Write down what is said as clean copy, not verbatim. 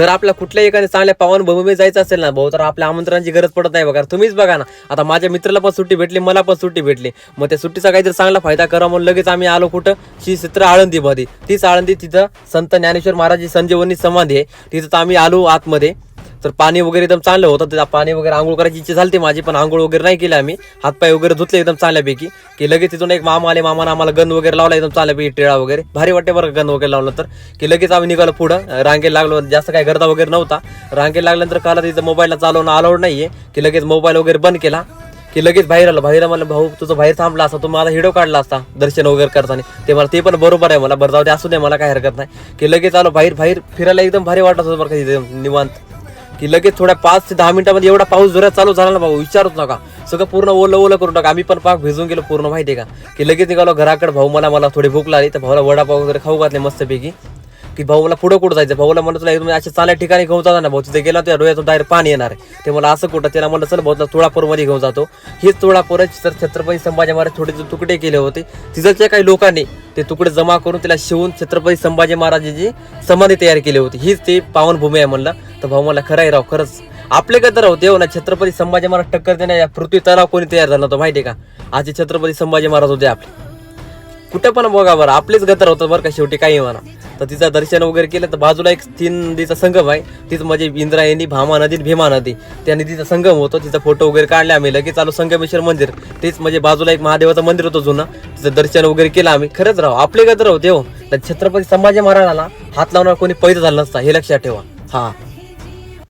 जर आपल्या कुठल्याही एखाद्या चांगल्या पावनभूमीमध्ये जायचं असेल ना भाऊ, तर आपल्या आमंत्रणाची गरज पडत नाही बघा. तुम्हीच बघा ना, आता माझ्या मित्राला पण सुट्टी भेटली, मला पण सुट्टी भेटली, मग त्या सुट्टीचा काहीतरी चांगला फायदा करा म्हणून लगेच आम्ही आलो कुठं, श्री क्षेत्र आळंदीमध्ये. तीच आळंदी, तिथं संत ज्ञानेश्वर महाराज संजीवनी समाधी आहे, तिथं तर आम्ही आलो आतमध्ये. तर पाणी वगैरे एकदम चांगलं होतं, त्या पाणी वगैरे आंघोळ करायची इच्छा झाली माझी, पण आंघोळ वगैरे नाही केली आम्ही. हातपाय वगैरे धुतले एकदम चांगल्यापैकी. की लगेच तिथून एक मामा आले, मामाने आम्हाला गंध वगैरे लावला एकदम चांगल्यापैकी, टिळा वगैरे भारी वाटते बरं गंध वगैरे लावलं तर. की लगेच आम्ही निघालो पुढं, रांगेला लागलो. जास्त काही गर्दा वगैरे नव्हता. रांगेला लागल्यानंतर काला तिथं मोबाईलला चालवणं अलाउड नाहीये, की लगेच मोबाईल वगैरे बंद केला. की लगेच बाहेर आलं. बाहेर म्हणलं भाऊ तुझं बाहेर थांबला असता, तू मला व्हिडिओ काढला असता दर्शन वगैरे करताना. ते मला ते पण बरोबर आहे, मला बरं जाऊ दे, असू दे, मला काही हरकत नाही. की लगेच आलो बाहेर फिरायला एकदम भारी वाटत होतं बरं का तिथे निवांत. की लगेच थोड्या 5 ते 10 मिनिटांमध्ये एवढा पाऊस जोरात चालू झाला ना भाऊ, विचारूच नका. सगळं पूर्ण ओलं करून टाका. आम्ही पण पाक भिजून गेलो पूर्ण, माहिती आहे का. की लगेच निघालो घराकडे. भाऊ मला थोडी भूक लागली, तर भाऊला वडापाव वगैरे खाऊ घातले मस्तपैकी. की भाऊ मला पुढं कुठं जायचं, भाऊला म्हणलं तुला तुम्ही अशा चांगल्या ठिकाणी घेऊन जाता ना भाऊ, तिथे गेला त्या डोळ्यातून डायरेक्ट पाणी येणार आहे. ते मला असं कुठं, त्याला म्हणलं चल भाऊ तुळापूरमध्ये घेऊन जातो. हेच तुळापूर तर छत्रपती संभाजी महाराज छोटे तुकडे केले होते, तिथच्या काही लोकांनी ते तुकडे जमा करून त्याला शिवून छत्रपती संभाजी महाराजांची समाधी तयार केली होती. हीच ते पावनभूमी आहे म्हणलं. तर भाऊ मला खरं आहे राव, खरंच आपले गद्र राव देव ना, छत्रपती संभाजी महाराज टक्कर देण्या या पृथ्वी तलाव कोणी तयार झाला नव्हतं, माहिती आहे का. आज छत्रपती संभाजी महाराज होते आपले, कुठं पण बघा बरं आपलेच गद्र होतं बरं का शेवटी, काही म्हणा. तर तिचं दर्शन वगैरे केलं. तर बाजूला एक 3 नदीचा संगम आहे, तिथं म्हणजे इंद्रायणी, भामा नदी, भीमा नदी, त्या नदीचा संगम होतो. तिचा फोटो वगैरे काढले आम्ही. लगेच आलो संगमेश्वर मंदिर, तेच म्हणजे बाजूला एक महादेवाचं मंदिर होतं जुनं, तिचं दर्शन वगैरे केलं आम्ही. खरंच राव आपले गद्र होते हो. तर छत्रपती संभाजी महाराजांना हात लावणार कोणी पैदा झाला नसता, हे लक्षात ठेवा. हा.